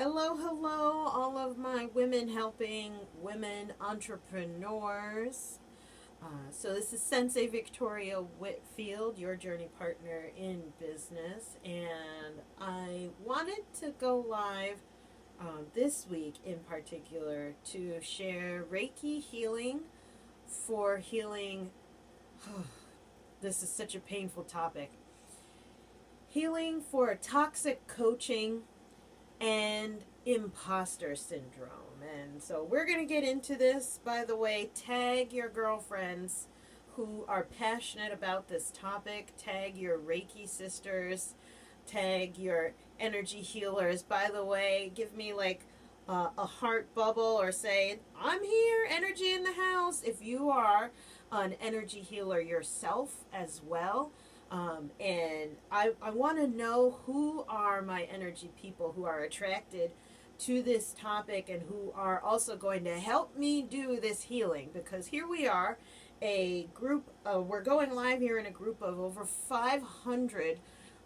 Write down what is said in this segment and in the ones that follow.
Hello, hello, all of my women helping women entrepreneurs. So this is Sensei Victoria Whitfield, your journey partner in business, and I wanted to go live this week in particular to share Reiki healing for healing. This is such a painful topic. Healing for toxic coaching and imposter syndrome. And so we're going to get into this. By the way, tag your girlfriends who are passionate about this topic, tag your Reiki sisters, tag your energy healers. By the way, give me like a heart bubble or say, I'm here, energy in the house, if you are an energy healer yourself as well. And I want to know who are my energy people who are attracted to this topic and who are also going to help me do this healing, because here we are, a group, we're going live here in a group of over 500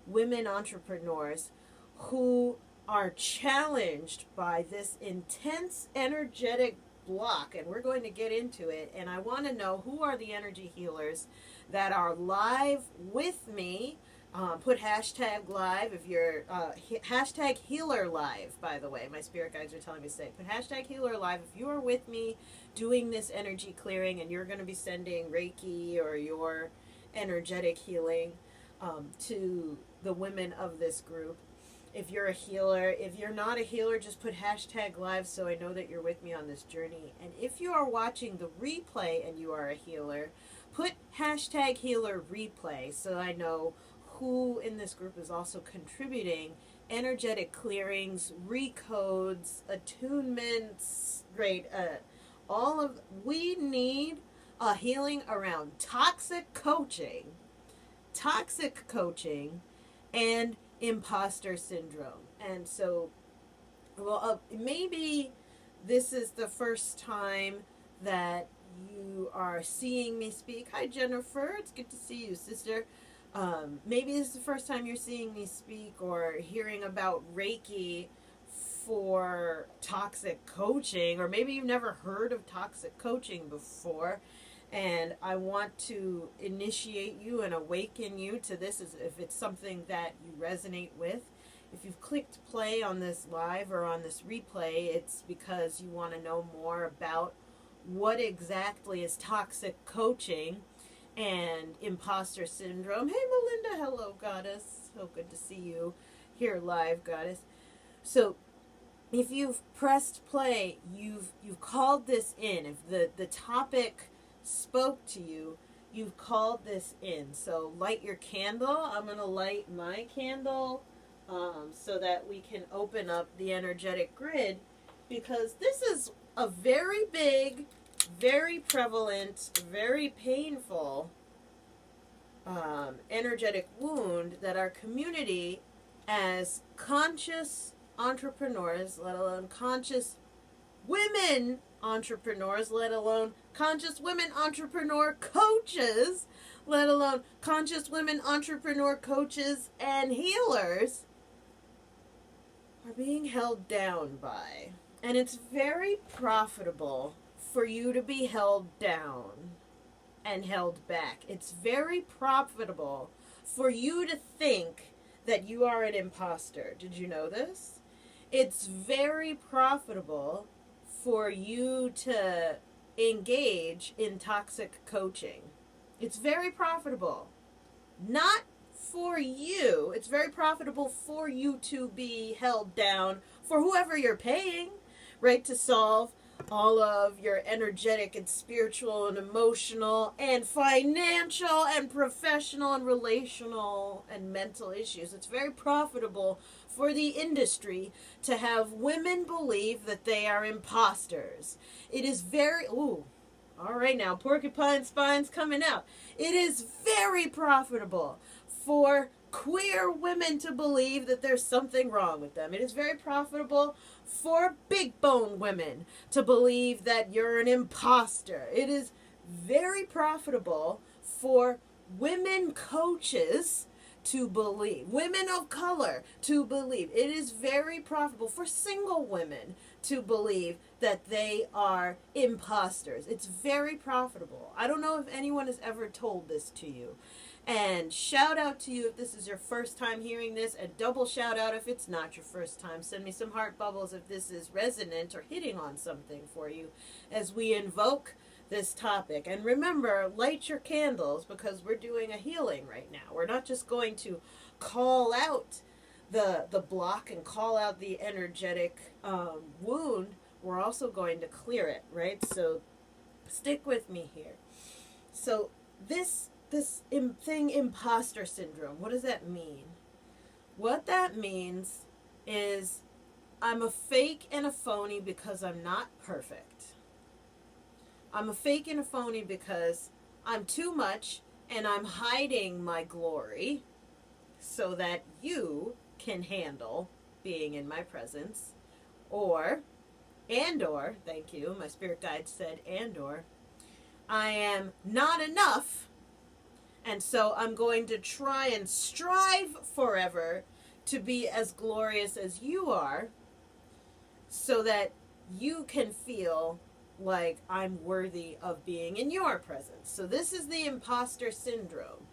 women entrepreneurs who are challenged by this intense energetic block, and we're going to get into it. And I want to know who are the energy healers that are live with me. Put hashtag live if you're hashtag healer live. By the way, my spirit guides are telling me to say, put hashtag healer live if you are with me doing this energy clearing, and you're going to be sending Reiki or your energetic healing to the women of this group. If you're a healer, if you're not a healer, just put hashtag live so I know that you're with me on this journey. And if you are watching the replay and you are a healer, put hashtag healer replay so I know who in this group is also contributing energetic clearings, recodes, attunements, great. We need a healing around toxic coaching, and imposter syndrome. And so, maybe this is the first time that you are seeing me speak. Hi, Jennifer. It's good to see you, sister. Maybe this is the first time you're seeing me speak or hearing about Reiki for toxic coaching, or maybe you've never heard of toxic coaching before. And I want to initiate you and awaken you to this if it's something that you resonate with. If you've clicked play on this live or on this replay, it's because you want to know more about what exactly is toxic coaching and imposter syndrome. Hey, Melinda. Hello, goddess. So good to see you here live, goddess. So if you've pressed play, you've called this in. If the topic spoke to you, you've called this in. So light your candle. I'm going to light my candle so that we can open up the energetic grid, because this is a very big, very prevalent, very painful energetic wound that our community, as conscious entrepreneurs, let alone conscious women entrepreneurs, let alone conscious women entrepreneur coaches, let alone conscious women entrepreneur coaches and healers, are being held down by. And it's very profitable for you to be held down and held back. It's very profitable for you to think that you are an imposter. Did you know this? It's very profitable for you to engage in toxic coaching. It's very profitable. Not for you. It's very profitable for you to be held down for whoever you're paying, right, to solve all of your energetic and spiritual and emotional and financial and professional and relational and mental issues. It's very profitable for the industry to have women believe that they are imposters. It is very, all right now, porcupine spine's coming out. It is very profitable for queer women to believe that there's something wrong with them. It is very profitable for big bone women to believe that you're an imposter. It is very profitable for women coaches to believe, women of color to believe. It is very profitable for single women to believe that they are imposters. It's very profitable. I don't know if anyone has ever told this to you. And shout out to you if this is your first time hearing this, and double shout out if it's not your first time. Send me some heart bubbles if this is resonant or hitting on something for you as we invoke this topic. And remember, light your candles, because we're doing a healing right now. We're not just going to call out the block and call out the energetic wound. We're also going to clear it, right? So stick with me here. So this thing, imposter syndrome, what does that mean? What that means is I'm a fake and a phony because I'm not perfect. I'm a fake and a phony because I'm too much and I'm hiding my glory so that you can handle being in my presence. Or, thank you, my spirit guide said, I am not enough, and so I'm going to try and strive forever to be as glorious as you are so that you can feel like I'm worthy of being in your presence. So this is the imposter syndrome,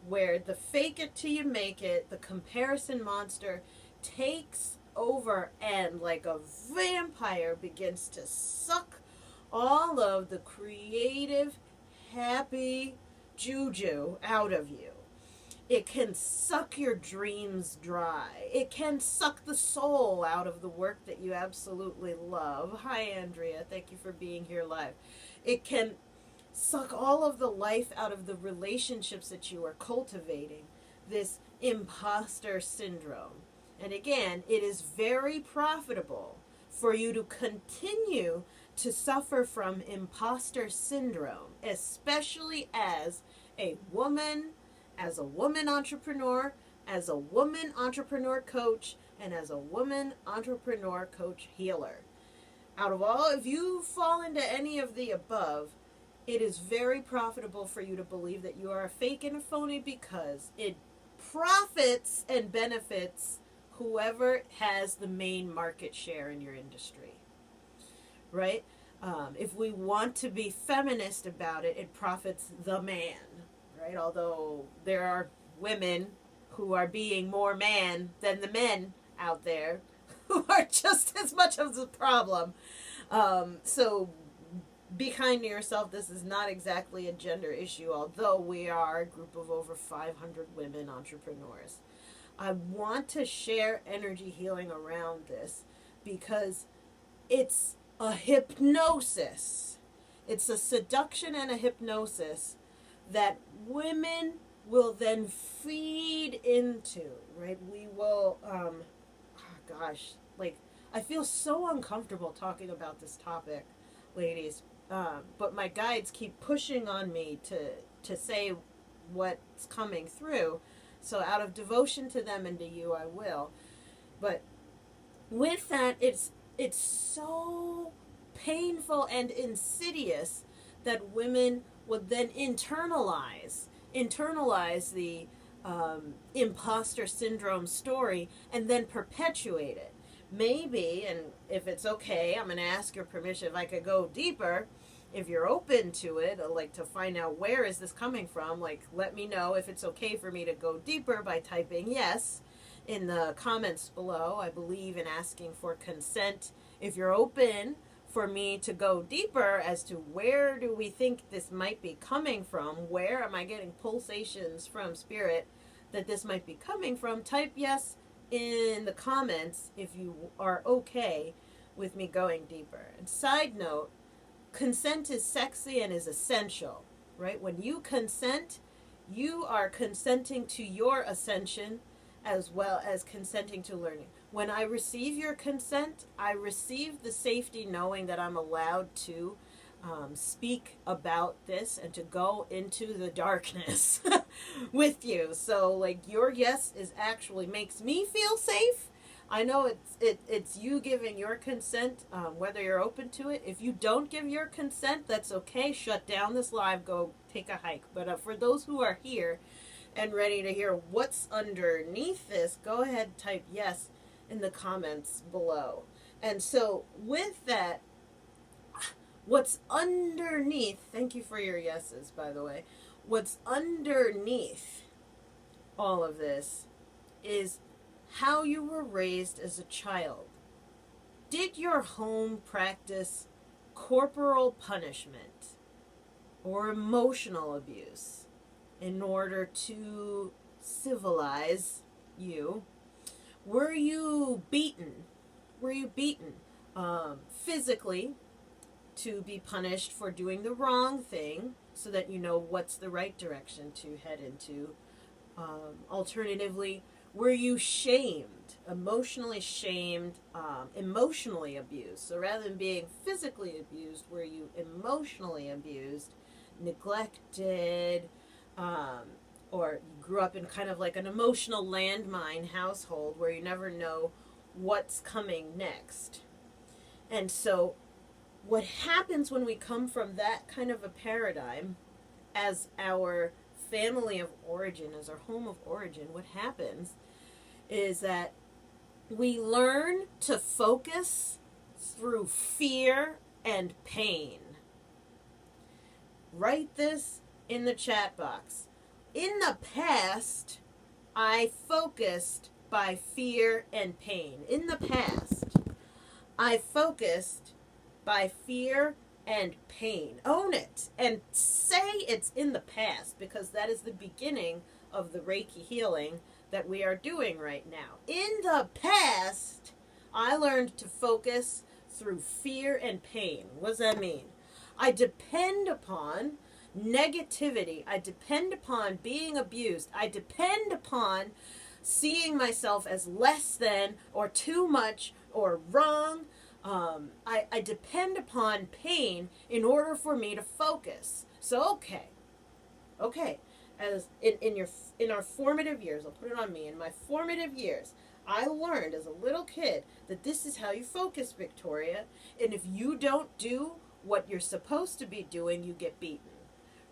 where the fake it till you make it, the comparison monster takes over and like a vampire begins to suck all of the creative, happy juju out of you. It can suck your dreams dry. It can suck the soul out of the work that you absolutely love. Hi, Andrea. Thank you for being here live. It can suck all of the life out of the relationships that you are cultivating. This imposter syndrome. And again, it is very profitable for you to continue to suffer from imposter syndrome, especially as a woman entrepreneur, as a woman entrepreneur coach, and as a woman entrepreneur coach healer. Out of all, if you fall into any of the above, it is very profitable for you to believe that you are a fake and a phony because it profits and benefits whoever has the main market share in your industry, right? If we want to be feminist about it, it profits the man, right? Although there are women who are being more man than the men out there who are just as much of the problem. So be kind to yourself. This is not exactly a gender issue, although we are a group of over 500 women entrepreneurs. I want to share energy healing around this because it's a hypnosis. It's a seduction and a hypnosis that women will then feed into, right? We will, I feel so uncomfortable talking about this topic, ladies, but my guides keep pushing on me to say what's coming through. So out of devotion to them and to you, I will. But with that, it's so painful and insidious that women would then internalize the imposter syndrome story and then perpetuate it. Maybe, and if it's okay, I'm going to ask your permission if I could go deeper. If you're open to it, like to find out where is this coming from, like let me know if it's okay for me to go deeper by typing yes in the comments below. I believe in asking for consent. If you're open for me to go deeper as to where do we think this might be coming from, where am I getting pulsations from spirit that this might be coming from, type yes in the comments if you are okay with me going deeper. And side note, consent is sexy and is essential, right? When you consent, you are consenting to your ascension as well as consenting to learning. When I receive your consent, I receive the safety knowing that I'm allowed to speak about this and to go into the darkness with you. So like your yes is actually makes me feel safe. I know it's you giving your consent, whether you're open to it. If you don't give your consent, that's okay. Shut down this live, go take a hike. But for those who are here, and ready to hear what's underneath this, go ahead and type yes in the comments below. And so with that, what's underneath, thank you for your yeses, by the way, what's underneath all of this is how you were raised as a child. Did your home practice corporal punishment or emotional abuse in order to civilize you? Were you beaten? Were you beaten physically to be punished for doing the wrong thing so that you know what's the right direction to head into? Alternatively, were you shamed, emotionally abused? So rather than being physically abused, were you emotionally abused, neglected, or you grew up in kind of like an emotional landmine household where you never know what's coming next? And so what happens when we come from that kind of a paradigm as our family of origin, as our home of origin, what happens is that we learn to focus through fear and pain. Write this in the chat box. In the past, I focused by fear and pain. In the past, I focused by fear and pain. Own it and say it's in the past, because that is the beginning of the Reiki healing that we are doing right now. In the past, I learned to focus through fear and pain. What does that mean? I depend upon negativity. I depend upon being abused. I depend upon seeing myself as less than or too much or wrong. I depend upon pain in order for me to focus. So okay, as in our formative years, I'll put it on me. In my formative years, I learned as a little kid that this is how you focus, Victoria. And if you don't do what you're supposed to be doing, you get beaten,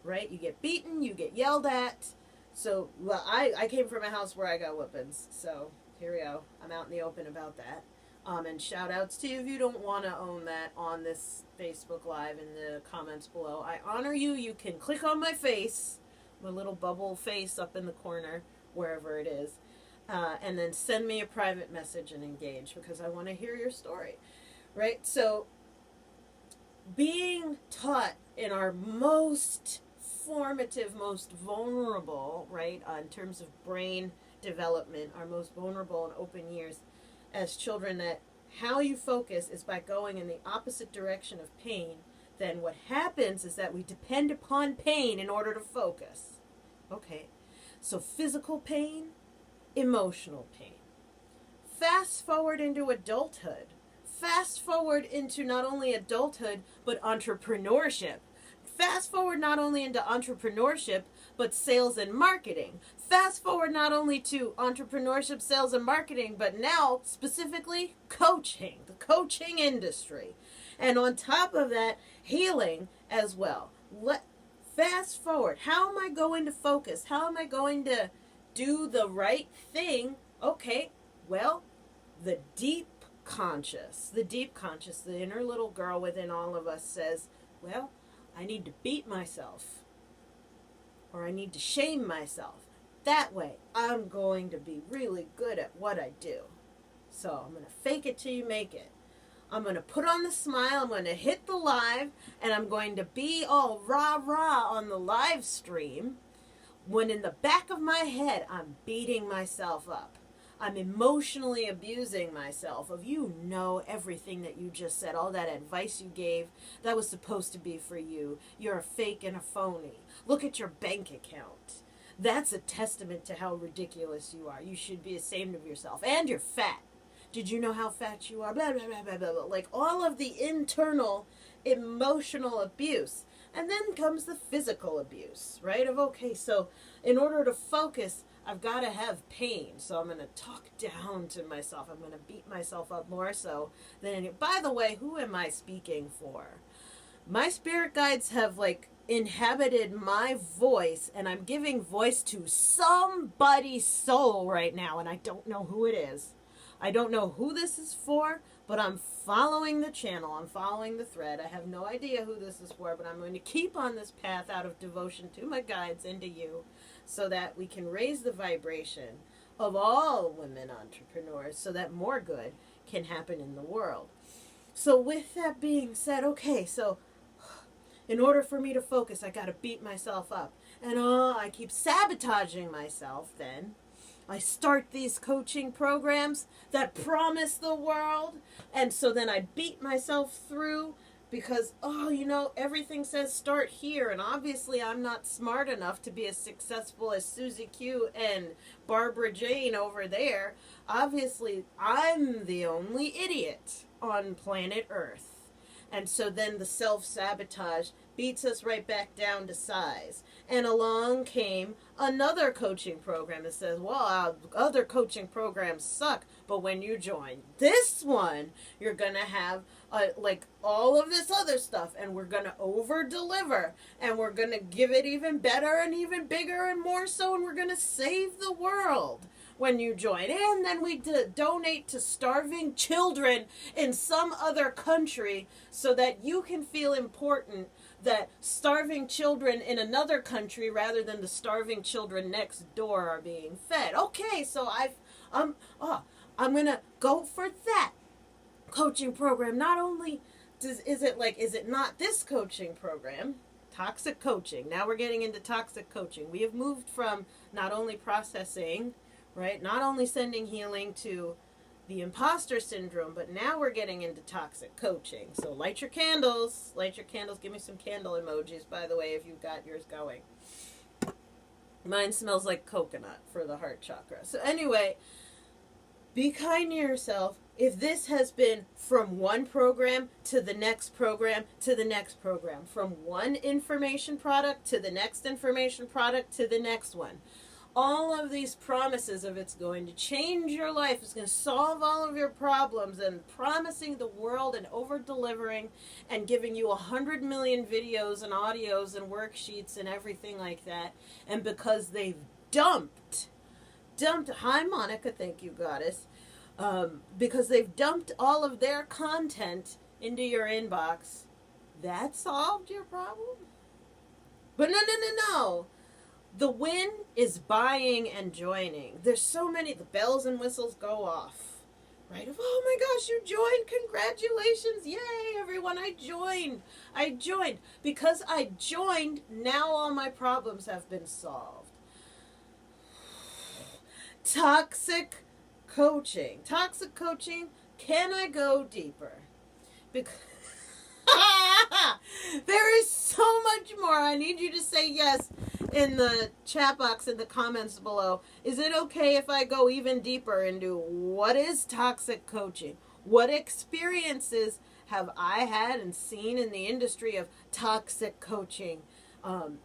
right? You get beaten, you get yelled at. So, well, I came from a house where I got whoopings. So here we go. I'm out in the open about that. And shout outs to you if you don't want to own that on this Facebook Live in the comments below. I honor you. You can click on my face, my little bubble face up in the corner, wherever it is, and then send me a private message and engage, because I want to hear your story, right? So being taught in our most formative, most vulnerable, right, in terms of brain development, our most vulnerable and open years as children, that how you focus is by going in the opposite direction of pain, then what happens is that we depend upon pain in order to focus. Okay, so physical pain, emotional pain. Fast forward into adulthood. Fast forward into not only adulthood, but entrepreneurship. Fast forward not only into entrepreneurship, but sales and marketing. Fast forward not only to entrepreneurship, sales, and marketing, but now specifically coaching, the coaching industry. And on top of that, healing as well. Fast forward. How am I going to focus? How am I going to do the right thing? Okay, well, the deep conscious, the inner little girl within all of us says, well, I need to beat myself, or I need to shame myself. That way, I'm going to be really good at what I do. So I'm going to fake it till you make it. I'm going to put on the smile, I'm going to hit the live, and I'm going to be all rah-rah on the live stream, when in the back of my head, I'm beating myself up. I'm emotionally abusing myself of, everything that you just said, all that advice you gave, that was supposed to be for you. You're a fake and a phony. Look at your bank account. That's a testament to how ridiculous you are. You should be ashamed of yourself. And you're fat. Did you know how fat you are? Blah, blah, blah, blah, blah, blah. Like all of the internal emotional abuse. And then comes the physical abuse, right? So in order to focus, I've got to have pain. So I'm going to talk down to myself. I'm going to beat myself up more so than by the way, who am I speaking for? my spirit guides have like inhabited my voice, and I'm giving voice to somebody's soul right now, and I don't know who it is. I don't know who this is for, but I'm following the channel. I'm following the thread. I have no idea who this is for, but I'm going to keep on this path out of devotion to my guides and to you, so that we can raise the vibration of all women entrepreneurs so that more good can happen in the world. So with that being said, okay, so in order for me to focus, I got to beat myself up. And I keep sabotaging myself then. I start these coaching programs that promise the world. And so then I beat myself through because, everything says start here. And obviously I'm not smart enough to be as successful as Susie Q and Barbara Jane over there. Obviously, I'm the only idiot on planet Earth. And so then the self-sabotage beats us right back down to size. And along came another coaching program that says, well, other coaching programs suck, but when you join this one, you're going to have like all of this other stuff, and we're going to over-deliver, and we're going to give it even better and even bigger and more so, and we're going to save the world when you join. And then we donate to starving children in some other country so that you can feel important, that starving children in another country rather than the starving children next door are being fed. Okay, so I'm going to go for that coaching program. Not only is it not this coaching program, toxic coaching. Now we're getting into toxic coaching. We have moved from not only processing, right? Not only sending healing to the imposter syndrome, but now we're getting into toxic coaching. So light your candles. Give me some candle emojis, by the way, if you've got yours going. Mine smells like coconut for the heart chakra. So anyway, be kind to yourself. If this has been from one program to the next program to the next program, from one information product to the next information product to the next one, all of these promises of it's going to change your life, it's going to solve all of your problems, and promising the world and over-delivering and giving you 100 million videos and audios and worksheets and everything like that. And because they've dumped, hi Monica, thank you goddess, because they've dumped all of their content into your inbox, that solved your problem? But no. The win is buying and joining. There's so many, the bells and whistles go off, right? Of, oh my gosh, you joined, congratulations, yay, everyone, I joined. Because I joined, now all my problems have been solved. Toxic coaching, can I go deeper? Because there is so much more. I need you to say yes in the chat box in the comments below. Is it okay if I go even deeper into what is toxic coaching? What experiences have I had and seen in the industry of toxic coaching? Oh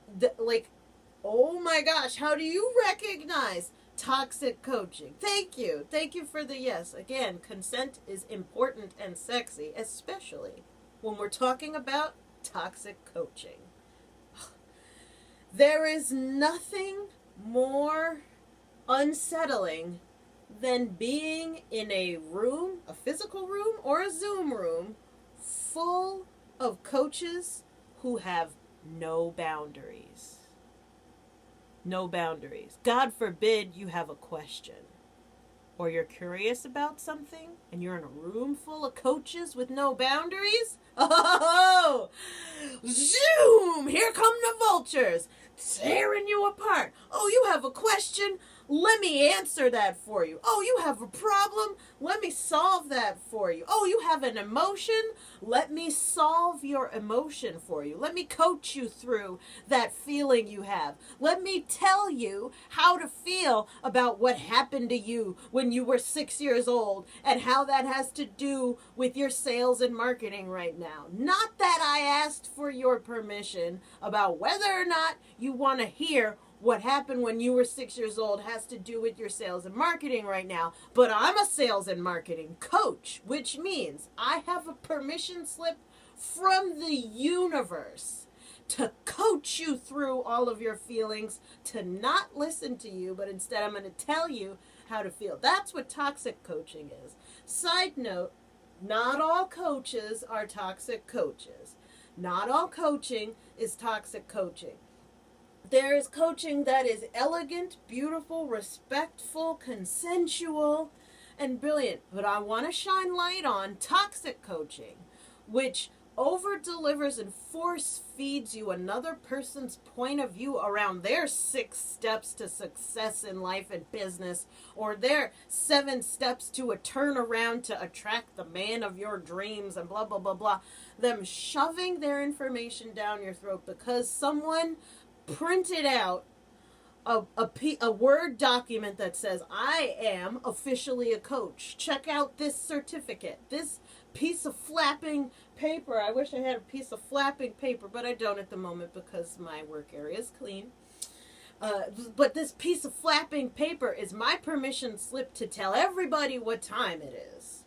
my gosh, how do you recognize toxic coaching? Thank you for the yes. Again, consent is important and sexy, especially when we're talking about toxic coaching. There is nothing more unsettling than being in a room, a physical room or a Zoom room, full of coaches who have no boundaries. No boundaries. God forbid you have a question, or you're curious about something and you're in a room full of coaches with no boundaries. Oh, zoom! Here come the vultures, tearing you apart. Oh, you have a question? Let me answer that for you. Oh, you have a problem? Let me solve that for you. Oh, you have an emotion? Let me solve your emotion for you. Let me coach you through that feeling you have. Let me tell you how to feel about what happened to you when you were 6 years old and how that has to do with your sales and marketing right now. Not that I asked for your permission about whether or not you want to hear what happened when you were 6 years old has to do with your sales and marketing right now. But I'm a sales and marketing coach, which means I have a permission slip from the universe to coach you through all of your feelings, to not listen to you, but instead I'm going to tell you how to feel. That's what toxic coaching is. Side note, not all coaches are toxic coaches. Not all coaching is toxic coaching. There is coaching that is elegant, beautiful, respectful, consensual, and brilliant. But I want to shine light on toxic coaching, which over delivers and force feeds you another person's point of view around their 6 steps to success in life and business, or their 7 steps to a turnaround to attract the man of your dreams, and blah blah blah blah. Them shoving their information down your throat because someone printed out a Word document that says, I am officially a coach. Check out this certificate, this piece of flapping paper. I wish I had a piece of flapping paper, but I don't at the moment because my work area is clean. But this piece of flapping paper is my permission slip to tell everybody what time it is.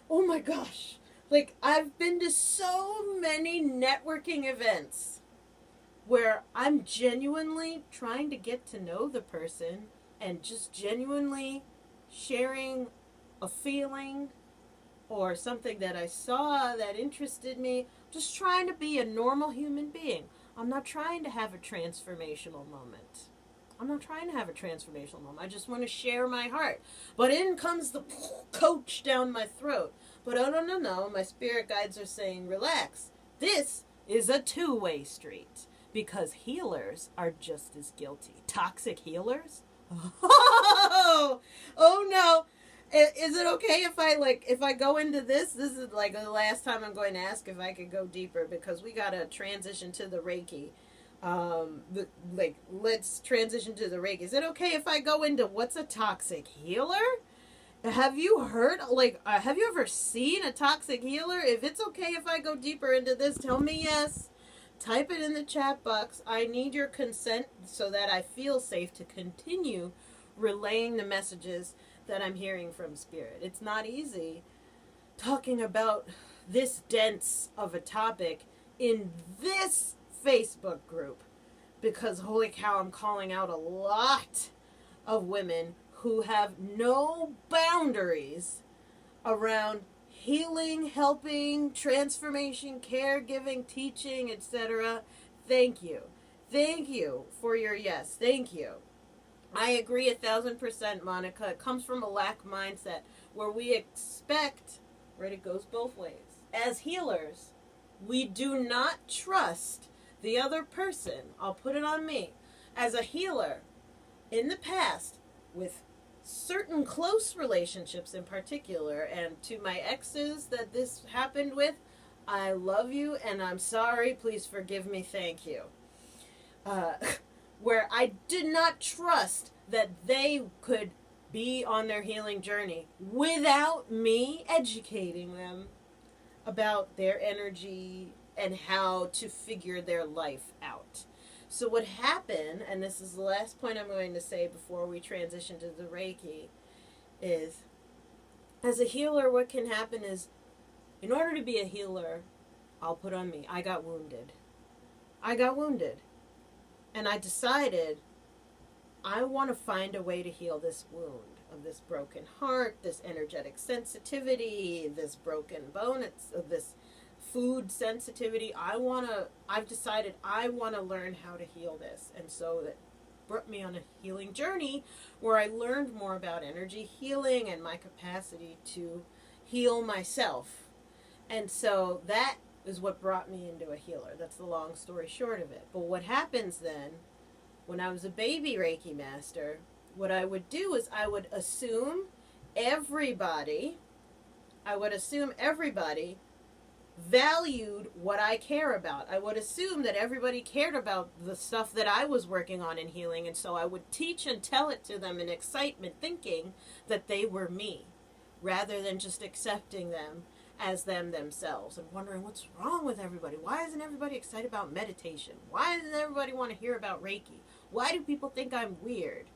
Oh my gosh. Like, I've been to so many networking events where I'm genuinely trying to get to know the person and just genuinely sharing a feeling or something that I saw that interested me, just trying to be a normal human being. I'm not trying to have a transformational moment. I just want to share my heart. But in comes the coach down my throat. But oh, no. My spirit guides are saying, relax. This is a 2-way street. Because healers are just as guilty. Toxic healers? Oh no. Is it okay if I go into this? This is like the last time I'm going to ask if I could go deeper, because we got to transition to the Reiki. Let's transition to the Reiki. Is it okay if I go into what's a toxic healer? Have you heard, have you ever seen a toxic healer? If it's okay if I go deeper into this, tell me yes. Type it in the chat box. I need your consent so that I feel safe to continue relaying the messages that I'm hearing from Spirit. It's not easy talking about this dense of a topic in this Facebook group, because holy cow, I'm calling out a lot of women who have no boundaries around healing, helping, transformation, caregiving, teaching, etc. Thank you. Thank you for your yes. Thank you. I agree 1,000%, Monica. It comes from a lack mindset where we expect, right, it goes both ways. As healers, we do not trust the other person. I'll put it on me. As a healer, in the past, with certain close relationships in particular, and to my exes that this happened with, I love you and I'm sorry, please forgive me, thank you. Where I did not trust that they could be on their healing journey without me educating them about their energy and how to figure their life out. So what happened, and this is the last point I'm going to say before we transition to the Reiki, is as a healer, what can happen is, in order to be a healer, I'll put on me, I got wounded. And I decided I want to find a way to heal this wound of this broken heart, this energetic sensitivity, this broken bone, this food sensitivity. I've decided I want to learn how to heal this. And so that brought me on a healing journey where I learned more about energy healing and my capacity to heal myself. And so that is what brought me into a healer. That's the long story short of it. But what happens then, when I was a baby Reiki master, what I would do is I would assume everybody valued what I care about. I would assume that everybody cared about the stuff that I was working on in healing, and so I would teach and tell it to them in excitement, thinking that they were me, rather than just accepting them as them themselves and wondering what's wrong with everybody. Why isn't everybody excited about meditation? Why doesn't everybody want to hear about Reiki? Why do people think I'm weird?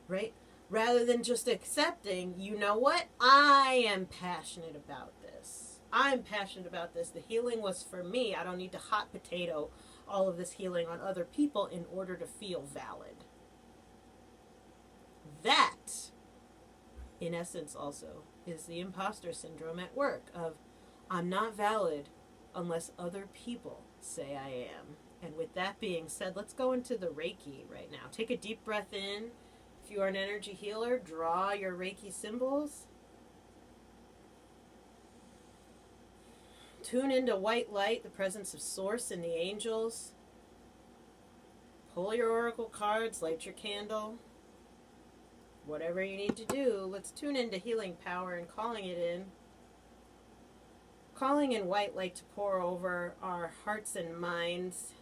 Right? Rather than just accepting, you know what? I am passionate about this. I'm passionate about this. The healing was for me. I don't need to hot potato all of this healing on other people in order to feel valid. That, in essence, also is the imposter syndrome at work of I'm not valid unless other people say I am. And with that being said, let's go into the Reiki right now. Take a deep breath in. If you are an energy healer, draw your Reiki symbols. Tune into white light, the presence of Source and the angels. Pull your oracle cards, light your candle. Whatever you need to do, let's tune into healing power and calling it in. Calling in white light to pour over our hearts and minds.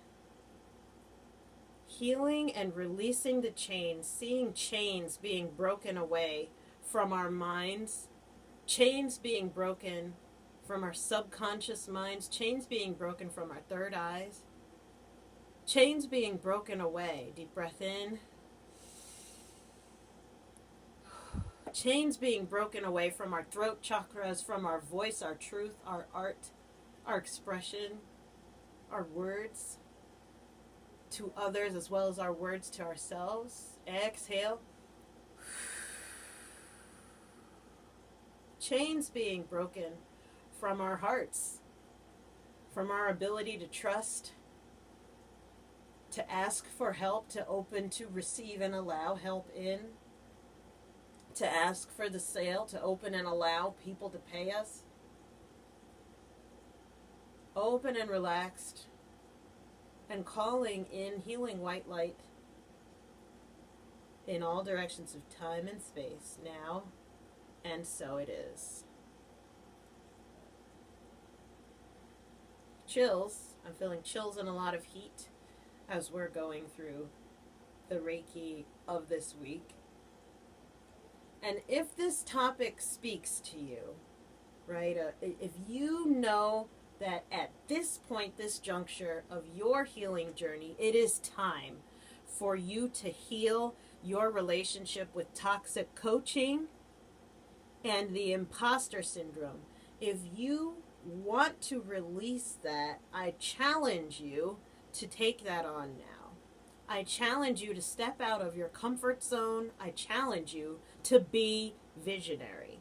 Healing and releasing the chains, seeing chains being broken away from our minds, chains being broken from our subconscious minds, chains being broken from our third eyes, chains being broken away. Deep breath in. Chains being broken away from our throat chakras, from our voice, our truth, our art, our expression, our words to others as well as our words to ourselves. Exhale. Chains being broken from our hearts, from our ability to trust, to ask for help, to open, to receive and allow help in, to ask for the sale, to open and allow people to pay us. Open and relaxed, and calling in healing white light in all directions of time and space, now, and so it is. Chills. I'm feeling chills and a lot of heat as we're going through the Reiki of this week. And if this topic speaks to you, right, if you know that at this point, this juncture of your healing journey, it is time for you to heal your relationship with toxic coaching and the imposter syndrome. If you want to release that, I challenge you to take that on now. I challenge you to step out of your comfort zone. I challenge you to be visionary.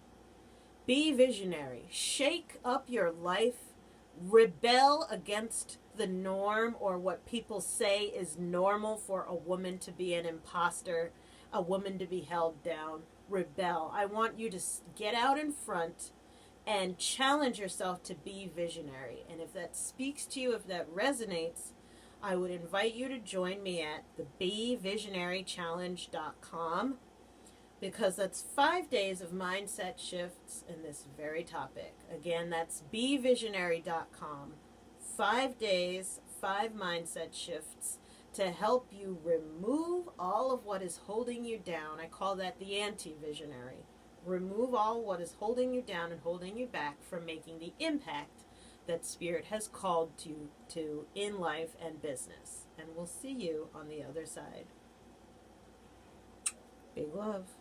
Be visionary. Shake up your life. Rebel against the norm or what people say is normal for a woman to be an imposter, a woman to be held down. Rebel. I want you to get out in front and challenge yourself to be visionary. And if that speaks to you, if that resonates, I would invite you to join me at the BeVisionaryChallenge.com, because that's 5 days of mindset shifts in this very topic. Again, that's BeVisionary.com. 5 days, 5 mindset shifts to help you remove all of what is holding you down. I call that the anti-visionary. Remove all what is holding you down and holding you back from making the impact that Spirit has called you to in life and business. And we'll see you on the other side. Big love.